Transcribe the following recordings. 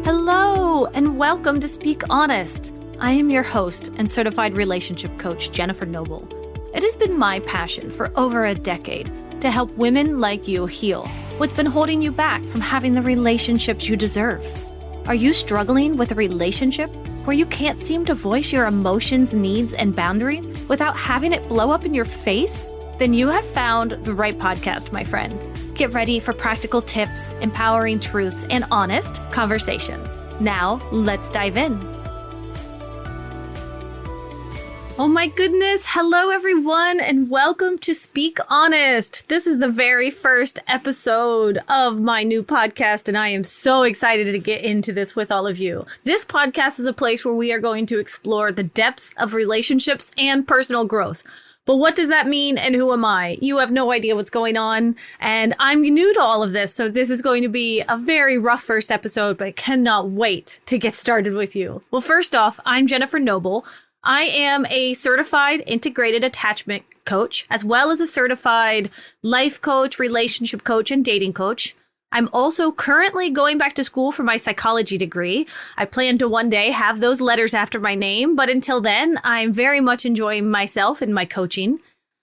Hello, and welcome to Speak Honest. I am your host and certified relationship coach, Jennifer Noble. It has been my passion for over a decade to help women like you heal what's been holding you back from having the relationships you deserve. Are you struggling with a relationship where you can't seem to voice your emotions, needs, and boundaries without having it blow up in your face? Then you have found the right podcast, my friend. Get ready for practical tips, empowering truths, and honest conversations. Now, let's dive in. Oh my goodness. Hello, everyone, and welcome to Speak Honest. This is the very first episode of my new podcast, and I am so excited to get into this with all of you. This podcast is a place where we are going to explore the depths of relationships and personal growth. But what does that mean, and who am I? You have no idea what's going on, and I'm new to all of this, so this is going to be a very rough first episode, but I cannot wait to get started with you. Well, first off, I'm Jennifer Noble. I am a certified integrated attachment coach, as well as a certified life coach, relationship coach, and dating coach. I'm also currently going back to school for my psychology degree. I plan to one day have those letters after my name, but until then, I'm very much enjoying myself and my coaching.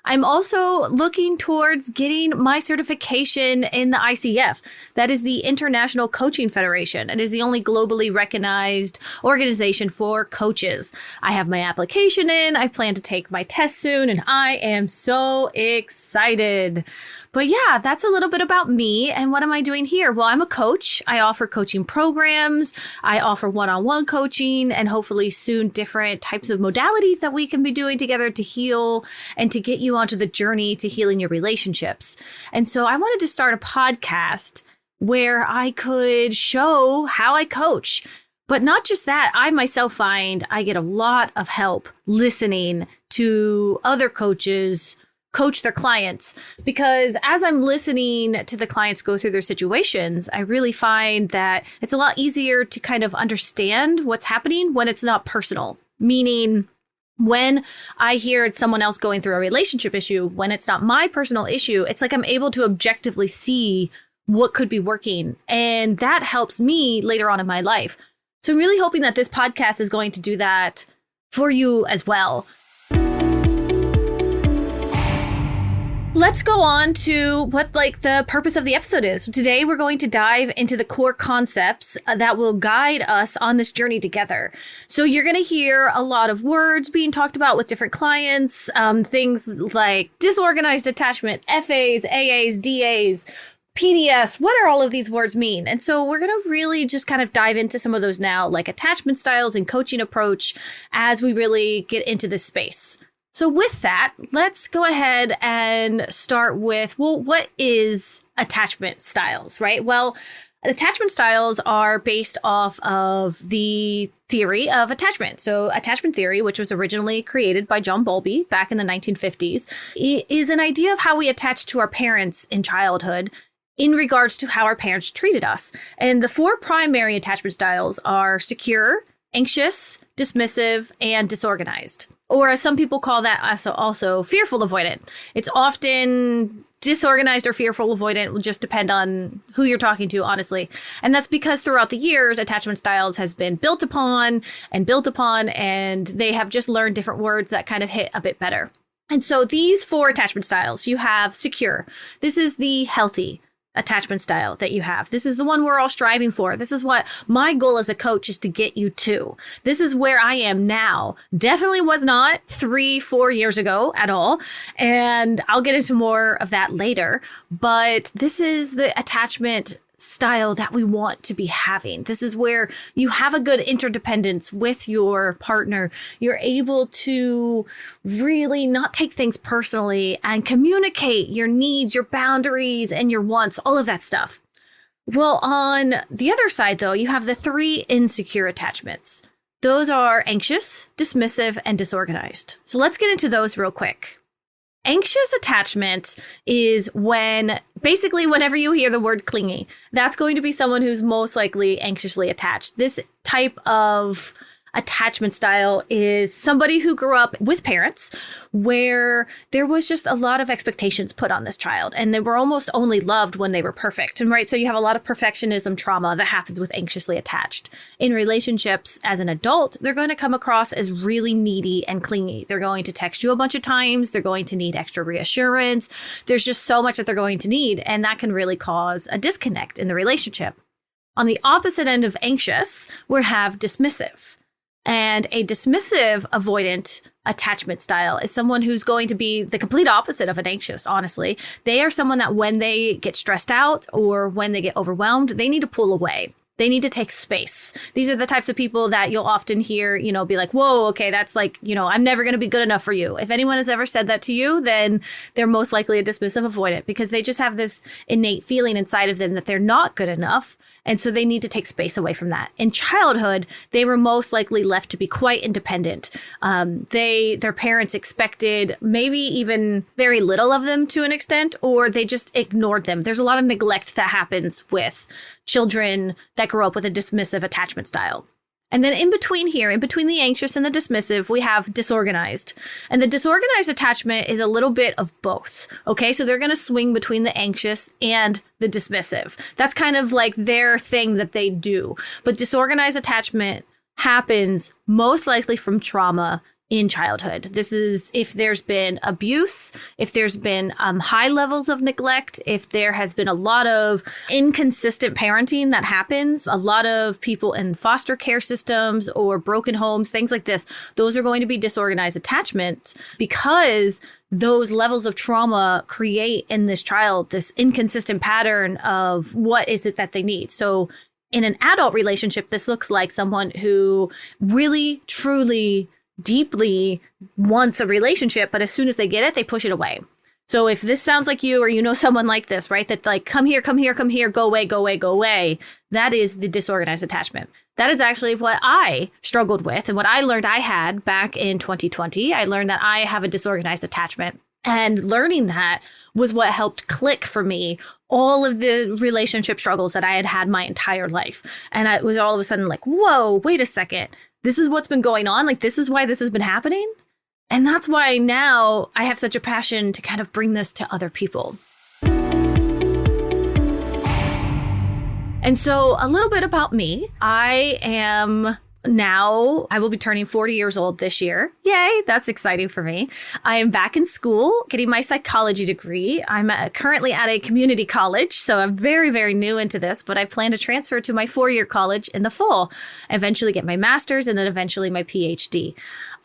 I'm also looking towards getting my certification in the ICF. That is the International Coaching Federation, and is the only globally recognized organization for coaches. I have my application in. I plan to take my test soon, and I am so excited. But yeah, that's a little bit about me. And what am I doing here? Well, I'm a coach. I offer coaching programs. I offer one-on-one coaching, and hopefully soon different types of modalities that we can be doing together to heal and to get you onto the journey to healing your relationships. And so I wanted to start a podcast where I could show how I coach. But not just that, I myself find I get a lot of help listening to other coaches coach their clients, because as I'm listening to the clients go through their situations, I really find that it's a lot easier to kind of understand what's happening when it's not personal. Meaning, when I hear it's someone else going through a relationship issue, when it's not my personal issue, it's like I'm able to objectively see what could be working. And that helps me later on in my life. So I'm really hoping that this podcast is going to do that for you as well. Let's go on to what the purpose of the episode is. Today, we're going to dive into the core concepts that will guide us on this journey together. So you're going to hear a lot of words being talked about with different clients, things like disorganized attachment, FAs, AAs, DAs, PDS. What are all of these words mean? And so we're going to really just kind of dive into some of those now, like attachment styles and coaching approach, as we really get into this space. So with that, let's go ahead and start with, well, what is attachment styles, right? Well, attachment styles are based off of the theory of attachment. So attachment theory, which was originally created by John Bowlby back in the 1950s, is an idea of how we attach to our parents in childhood in regards to how our parents treated us. And the four primary attachment styles are secure, anxious, dismissive, and disorganized. Or as some people call that also fearful avoidant. It's often disorganized or fearful avoidant, will just depend on who you're talking to, honestly. And that's because throughout the years, attachment styles has been built upon, and they have just learned different words that kind of hit a bit better. And so these four attachment styles, you have secure. This is the healthy attachment style that you have. This is the one we're all striving for. This is what my goal as a coach is to get you to. This is where I am now. Definitely was not 3-4 years ago at all. And I'll get into more of that later. But this is the attachment style that we want to be having. This is where you have a good interdependence with your partner. You're able to really not take things personally and communicate your needs, your boundaries, and your wants, all of that stuff. Well, on the other side, though, you have the three insecure attachments. Those are anxious, dismissive, and disorganized. So let's get into those real quick. Anxious attachment is whenever you hear the word clingy, that's going to be someone who's most likely anxiously attached. This type of attachment style is somebody who grew up with parents where there was just a lot of expectations put on this child, and they were almost only loved when they were perfect. And right, so you have a lot of perfectionism trauma that happens with anxiously attached. In relationships as an adult, they're going to come across as really needy and clingy. They're going to text you a bunch of times. They're going to need extra reassurance. There's just so much that they're going to need, and that can really cause a disconnect in the relationship. On the opposite end of anxious, we have dismissive. And a dismissive avoidant attachment style is someone who's going to be the complete opposite of an anxious, honestly. They are someone that when they get stressed out or when they get overwhelmed, they need to pull away. They need to take space. These are the types of people that you'll often hear, be like, whoa, okay, that's like, I'm never going to be good enough for you. If anyone has ever said that to you, then they're most likely a dismissive avoidant because they just have this innate feeling inside of them that they're not good enough. And so they need to take space away from that. In childhood, they were most likely left to be quite independent. Their parents expected maybe even very little of them to an extent, or they just ignored them. There's a lot of neglect that happens with children that grow up with a dismissive attachment style. And then in between here, in between the anxious and the dismissive, we have disorganized. And the disorganized attachment is a little bit of both. Okay, so they're going to swing between the anxious and the dismissive. That's kind of like their thing that they do. But disorganized attachment happens most likely from trauma in childhood. This is if there's been abuse, if there's been high levels of neglect, if there has been a lot of inconsistent parenting that happens, a lot of people in foster care systems or broken homes, things like this, those are going to be disorganized attachments because those levels of trauma create in this child this inconsistent pattern of what is it that they need. So in an adult relationship, this looks like someone who really, truly deeply wants a relationship, but as soon as they get it, they push it away. So if this sounds like you or someone like this, right, that like, come here, go away, go away, go away, that is the disorganized attachment. That is actually what I struggled with and what I learned I had back in 2020. I learned that I have a disorganized attachment. And learning that was what helped click for me all of the relationship struggles that I had had my entire life. And I was all of a sudden like, whoa, wait a second. This is what's been going on. Like, this is why this has been happening. And that's why now I have such a passion to kind of bring this to other people. And so a little bit about me. I will be turning 40 years old this year. Yay, that's exciting for me. I am back in school getting my psychology degree. I'm currently at a community college, so I'm very, very new into this, but I plan to transfer to my 4-year college in the fall, eventually get my master's and then eventually my PhD.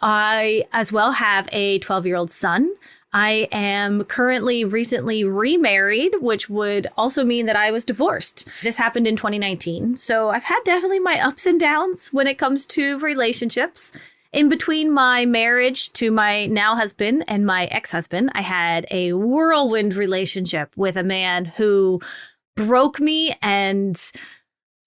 I as well have a 12-year-old son. I am currently recently remarried, which would also mean that I was divorced. This happened in 2019. So I've had definitely my ups and downs when it comes to relationships. In between my marriage to my now husband and my ex-husband, I had a whirlwind relationship with a man who broke me, and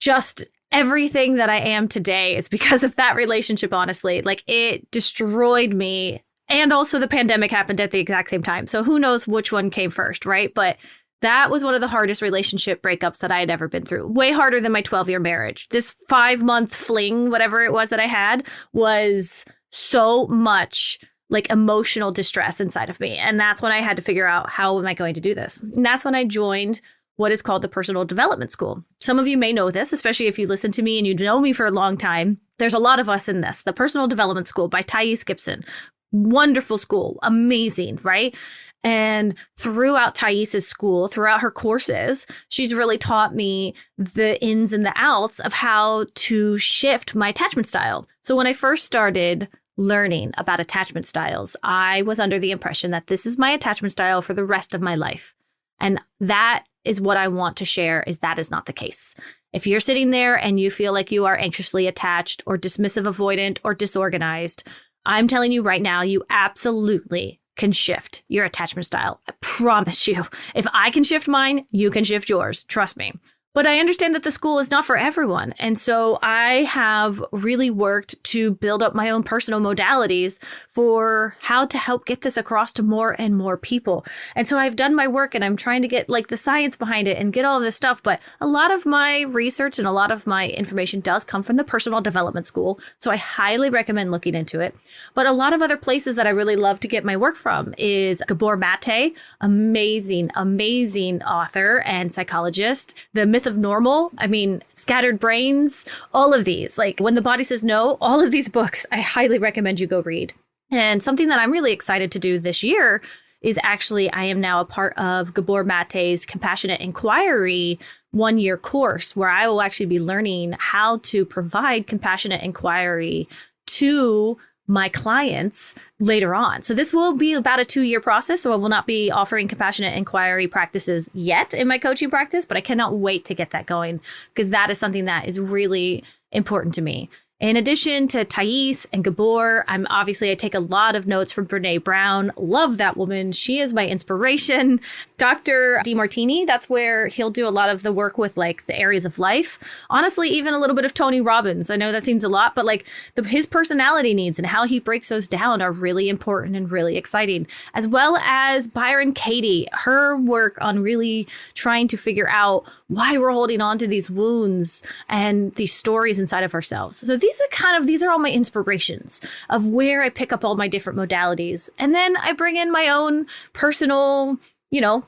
just everything that I am today is because of that relationship, honestly. Like, it destroyed me. And also the pandemic happened at the exact same time. So who knows which one came first, right? But that was one of the hardest relationship breakups that I had ever been through. Way harder than my 12-year marriage. This 5-month fling, whatever it was that I had, was so much like emotional distress inside of me. And that's when I had to figure out, how am I going to do this? And that's when I joined what is called the Personal Development School. Some of you may know this, especially if you listen to me and you know me for a long time. There's a lot of us in this. The Personal Development School by Thais Gibson. Wonderful school. Amazing, right? And throughout Thais's school, throughout her courses, she's really taught me the ins and the outs of how to shift my attachment style. So when I first started learning about attachment styles, I was under the impression that this is my attachment style for the rest of my life. And that is what I want to share, is that is not the case. If you're sitting there and you feel like you are anxiously attached or dismissive avoidant or disorganized, I'm telling you right now, you absolutely can shift your attachment style. I promise you. If I can shift mine, you can shift yours. Trust me. But I understand that the school is not for everyone. And so I have really worked to build up my own personal modalities for how to help get this across to more and more people. And so I've done my work and I'm trying to get like the science behind it and get all of this stuff. But a lot of my research and a lot of my information does come from the personal development school. So I highly recommend looking into it. But a lot of other places that I really love to get my work from is Gabor Mate, amazing, amazing author and psychologist. The Myth of Normal, I mean, Scattered Brains, all of these, like When the Body Says No, all of these books, I highly recommend you go read. And something that I'm really excited to do this year is actually I am now a part of Gabor Mate's Compassionate Inquiry 1-year course, where I will actually be learning how to provide compassionate inquiry to my clients later on. So this will be about a 2-year process. So I will not be offering compassionate inquiry practices yet in my coaching practice, but I cannot wait to get that going because that is something that is really important to me. In addition to Thais and Gabor, I take a lot of notes from Brene Brown. Love that woman. She is my inspiration. Dr. DeMartini, that's where he'll do a lot of the work with like the areas of life. Honestly, even a little bit of Tony Robbins. I know that seems a lot, but like his personality needs and how he breaks those down are really important and really exciting. As well as Byron Katie, her work on really trying to figure out why we're holding on to these wounds and these stories inside of ourselves. So these are all my inspirations of where I pick up all my different modalities. And then I bring in my own personal,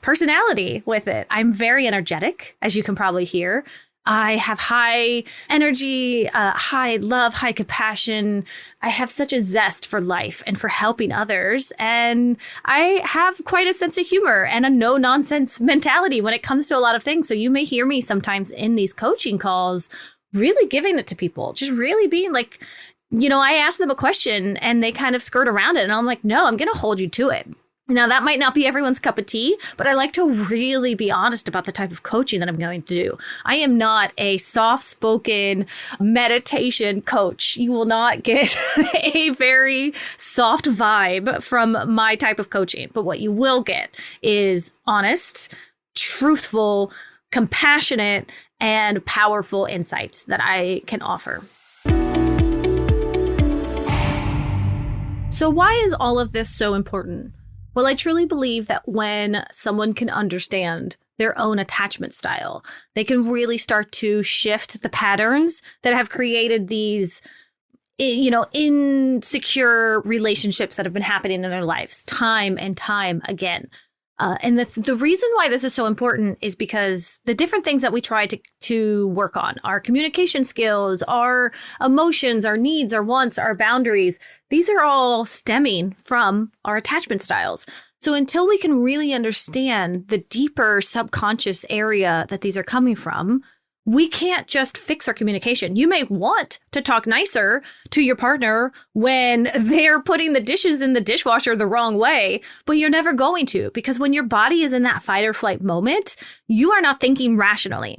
personality with it. I'm very energetic, as you can probably hear. I have high energy, high love, high compassion. I have such a zest for life and for helping others. And I have quite a sense of humor and a no nonsense mentality when it comes to a lot of things. So you may hear me sometimes in these coaching calls really giving it to people, just really being like, I ask them a question and they kind of skirt around it. And I'm like, no, I'm going to hold you to it. Now, that might not be everyone's cup of tea, but I like to really be honest about the type of coaching that I'm going to do. I am not a soft-spoken meditation coach. You will not get a very soft vibe from my type of coaching. But what you will get is honest, truthful, compassionate, and powerful insights that I can offer. So why is all of this so important? Well, I truly believe that when someone can understand their own attachment style, they can really start to shift the patterns that have created these, insecure relationships that have been happening in their lives time and time again. And the reason why this is so important is because the different things that we try to work on, our communication skills, our emotions, our needs, our wants, our boundaries, these are all stemming from our attachment styles. So until we can really understand the deeper subconscious area that these are coming from, we can't just fix our communication. You may want to talk nicer to your partner when they're putting the dishes in the dishwasher the wrong way, but you're never going to, because when your body is in that fight or flight moment, you are not thinking rationally.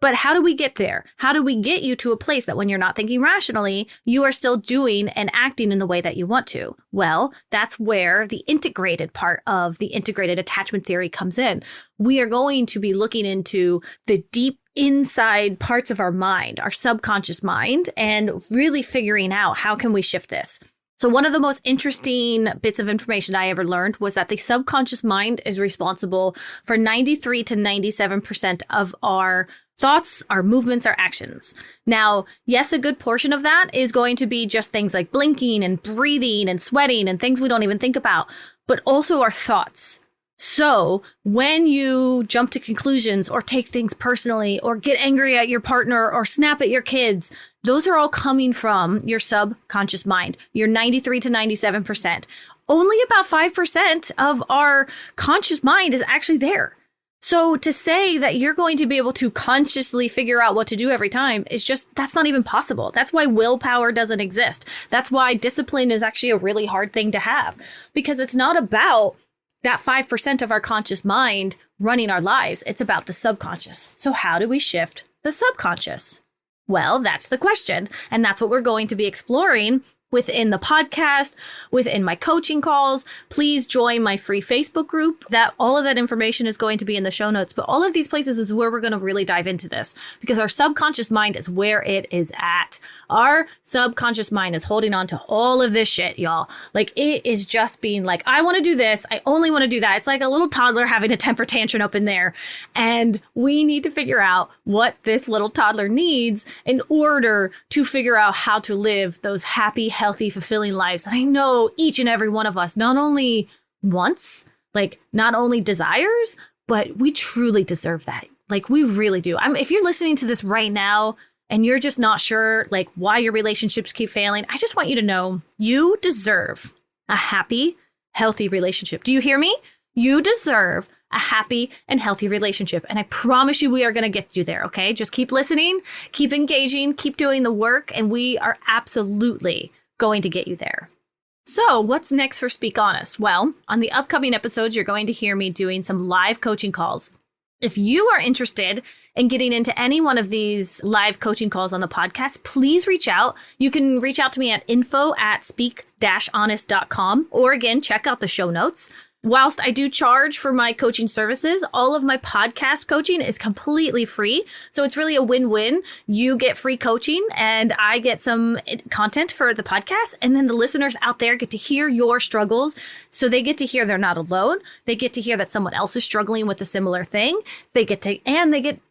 But how do we get there? How do we get you to a place that when you're not thinking rationally, you are still doing and acting in the way that you want to? Well, that's where the integrated part of the integrated attachment theory comes in. We are going to be looking into the deep inside parts of our mind, our subconscious mind, and really figuring out how can we shift this. So one of the most interesting bits of information I ever learned was that the subconscious mind is responsible for 93 to 97% of our thoughts, our movements, our actions. Now, yes, a good portion of that is going to be just things like blinking and breathing and sweating and things we don't even think about, but also our thoughts. So when you jump to conclusions or take things personally or get angry at your partner or snap at your kids, those are all coming from your subconscious mind, your 93 to 97%. Only about 5% of our conscious mind is actually there. So to say that you're going to be able to consciously figure out what to do every time is just, that's not even possible. That's why willpower doesn't exist. That's why discipline is actually a really hard thing to have, because it's not about that 5% of our conscious mind running our lives. It's about the subconscious. So how do we shift the subconscious? Well, that's the question. And that's what we're going to be exploring within the podcast, within my coaching calls. Please join my free Facebook group. That all of that information is going to be in the show notes. But all of these places is where we're going to really dive into this, because our subconscious mind is where it is at. Our subconscious mind is holding on to all of this shit, y'all. Like, it is just being like, I want to do this. I only want to do that. It's like a little toddler having a temper tantrum up in there. And we need to figure out what this little toddler needs in order to figure out how to live those happy, healthy, fulfilling lives that I know each and every one of us not only wants, like not only desires, but we truly deserve that. Like, we really do. If you're listening to this right now and you're just not sure like why your relationships keep failing, I just want you to know you deserve a happy, healthy relationship. Do you hear me? You deserve a happy and healthy relationship. And I promise you, we are going to get you there. Okay. Just keep listening, keep engaging, keep doing the work, and we are absolutely going to get you there. So what's next for Speak Honest? Well, on the upcoming episodes, you're going to hear me doing some live coaching calls. If you are interested in getting into any one of these live coaching calls on the podcast, please reach out. You can reach out to me at info@speak-honest.com, or again, check out the show notes. Whilst I do charge for my coaching services, all of my podcast coaching is completely free. So it's really a win-win. You get free coaching and I get some content for the podcast. And then the listeners out there get to hear your struggles. So they get to hear they're not alone. They get to hear that someone else is struggling with a similar thing. They get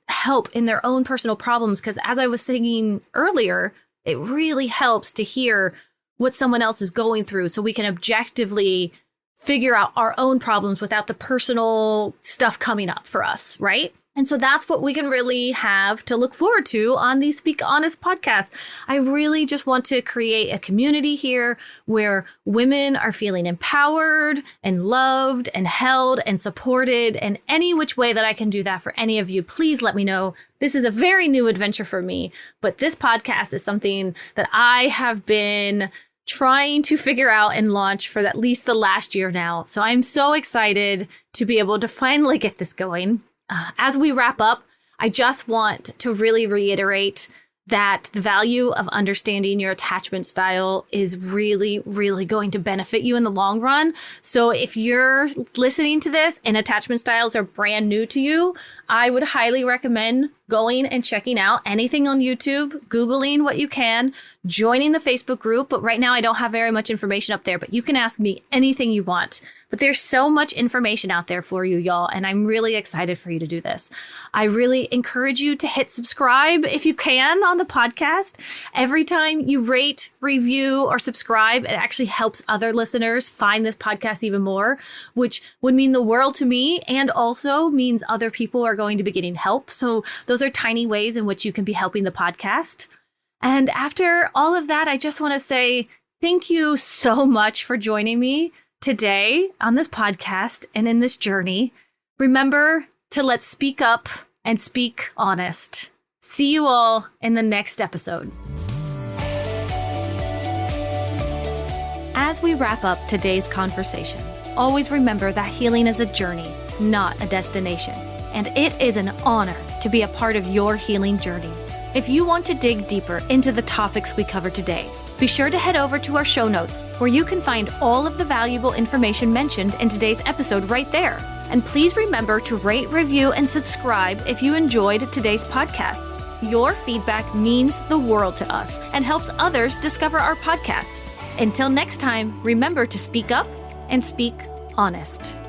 help in their own personal problems. Because as I was saying earlier, it really helps to hear what someone else is going through so we can objectively figure out our own problems without the personal stuff coming up for us, right? And so that's what we can really have to look forward to on the Speak Honest podcast. I really just want to create a community here where women are feeling empowered and loved and held and supported, and any which way that I can do that for any of you, please let me know. This is a very new adventure for me, but this podcast is something that I have been trying to figure out and launch for at least the last year now. So I'm so excited to be able to finally get this going. As we wrap up, I just want to really reiterate that the value of understanding your attachment style is really, really going to benefit you in the long run. So if you're listening to this and attachment styles are brand new to you, I would highly recommend going and checking out anything on YouTube, Googling what you can, joining the Facebook group. But right now I don't have very much information up there, but you can ask me anything you want. But there's so much information out there for you, y'all. And I'm really excited for you to do this. I really encourage you to hit subscribe if you can on the podcast. Every time you rate, review, or subscribe, it actually helps other listeners find this podcast even more, which would mean the world to me, and also means other people are going to be getting help. So those are tiny ways in which you can be helping the podcast. And after all of that, I just want to say thank you so much for joining me today on this podcast and in this journey. Remember to let's speak up and speak honest. See you all in the next episode. As we wrap up today's conversation, always remember that healing is a journey, not a destination. And it is an honor to be a part of your healing journey. If you want to dig deeper into the topics we covered today, be sure to head over to our show notes where you can find all of the valuable information mentioned in today's episode right there. And please remember to rate, review, and subscribe if you enjoyed today's podcast. Your feedback means the world to us and helps others discover our podcast. Until next time, remember to speak up and speak honest.